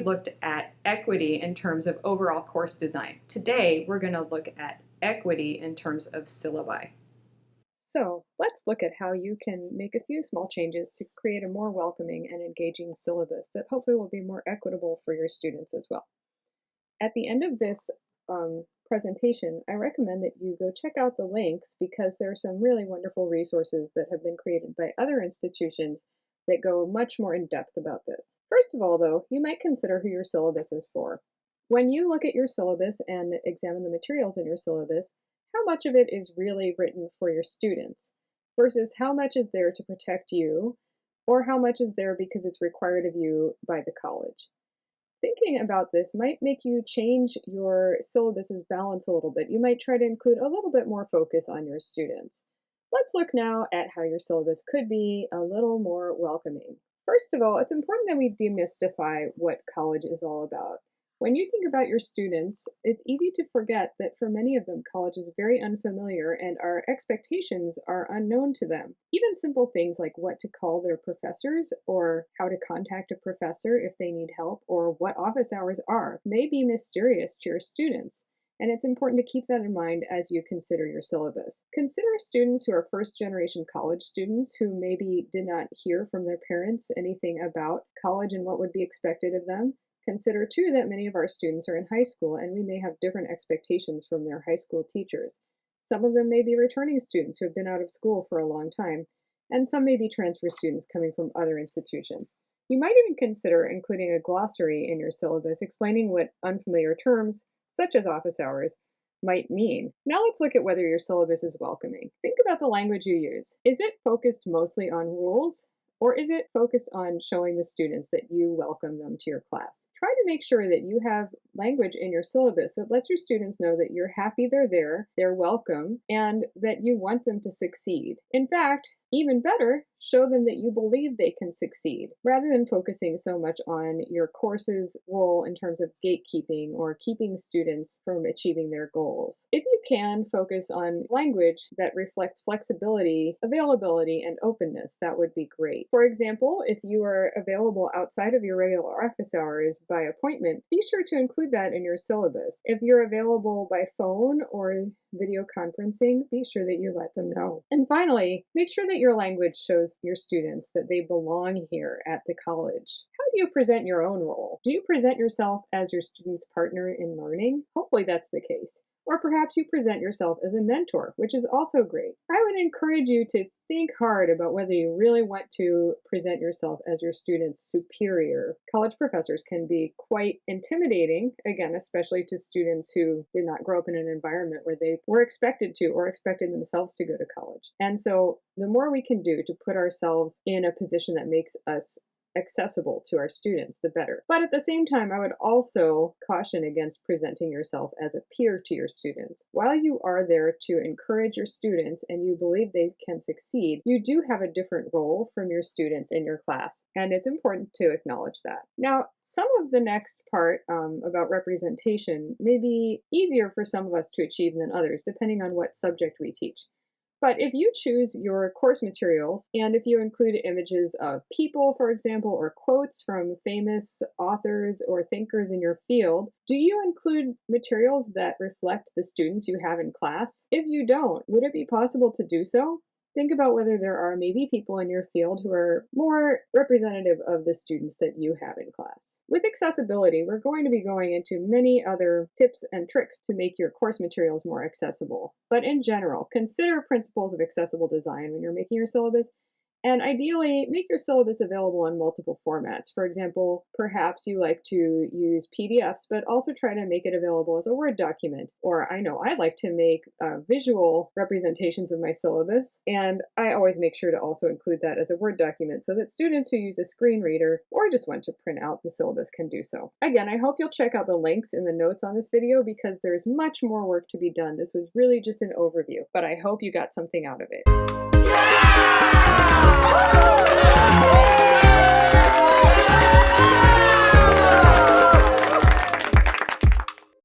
looked at equity in terms of overall course design. Today, we're going to look at equity in terms of syllabi. So let's look at how you can make a few small changes to create a more welcoming and engaging syllabus that hopefully will be more equitable for your students as well. At the end of this presentation, I recommend that you go check out the links because there are some really wonderful resources that have been created by other institutions that go much more in depth about this. First of all, though, you might consider who your syllabus is for. When you look at your syllabus and examine the materials in your syllabus, how much of it is really written for your students versus how much is there to protect you, or how much is there because it's required of you by the college. Thinking about this might make you change your syllabus's balance a little bit. You might try to include a little bit more focus on your students. Let's look now at how your syllabus could be a little more welcoming. First of all, it's important that we demystify what college is all about. When you think about your students, it's easy to forget that for many of them, college is very unfamiliar and our expectations are unknown to them. Even simple things like what to call their professors or how to contact a professor if they need help or what office hours are may be mysterious to your students. And it's important to keep that in mind as you consider your syllabus. Consider students who are first-generation college students who maybe did not hear from their parents anything about college and what would be expected of them. Consider, too, that many of our students are in high school and we may have different expectations from their high school teachers. Some of them may be returning students who have been out of school for a long time, and some may be transfer students coming from other institutions. You might even consider including a glossary in your syllabus explaining what unfamiliar terms, such as office hours, might mean. Now let's look at whether your syllabus is welcoming. Think about the language you use. Is it focused mostly on rules? Or is it focused on showing the students that you welcome them to your class? Try to make sure that you have language in your syllabus that lets your students know that you're happy they're there, they're welcome, and that you want them to succeed. In fact, even better, show them that you believe they can succeed, rather than focusing so much on your course's role in terms of gatekeeping or keeping students from achieving their goals. If you can, focus on language that reflects flexibility, availability, and openness. That would be great. For example, if you are available outside of your regular office hours by appointment, be sure to include that in your syllabus. If you're available by phone or video conferencing, be sure that you let them know. And finally, make sure that your language shows your students that they belong here at the college. How do you present your own role? Do you present yourself as your student's partner in learning? Hopefully that's the case. Or perhaps you present yourself as a mentor, which is also great. I would encourage you to think hard about whether you really want to present yourself as your student's superior. College professors can be quite intimidating, again, especially to students who did not grow up in an environment where they were expected to or expected themselves to go to college. And so the more we can do to put ourselves in a position that makes us accessible to our students, the better. But at the same time, I would also caution against presenting yourself as a peer to your students. While you are there to encourage your students and you believe they can succeed, you do have a different role from your students in your class, and it's important to acknowledge that. Now, some of the next part about representation may be easier for some of us to achieve than others, depending on what subject we teach. But if you choose your course materials, and if you include images of people, for example, or quotes from famous authors or thinkers in your field, do you include materials that reflect the students you have in class? If you don't, would it be possible to do so? Think about whether there are maybe people in your field who are more representative of the students that you have in class. With accessibility, we're going to be going into many other tips and tricks to make your course materials more accessible. But in general, consider principles of accessible design when you're making your syllabus. And ideally, make your syllabus available in multiple formats. For example, perhaps you like to use PDFs, but also try to make it available as a Word document. Or I know I like to make visual representations of my syllabus, and I always make sure to also include that as a Word document so that students who use a screen reader or just want to print out the syllabus can do so. Again, I hope you'll check out the links in the notes on this video because there's much more work to be done. This was really just an overview, but I hope you got something out of it.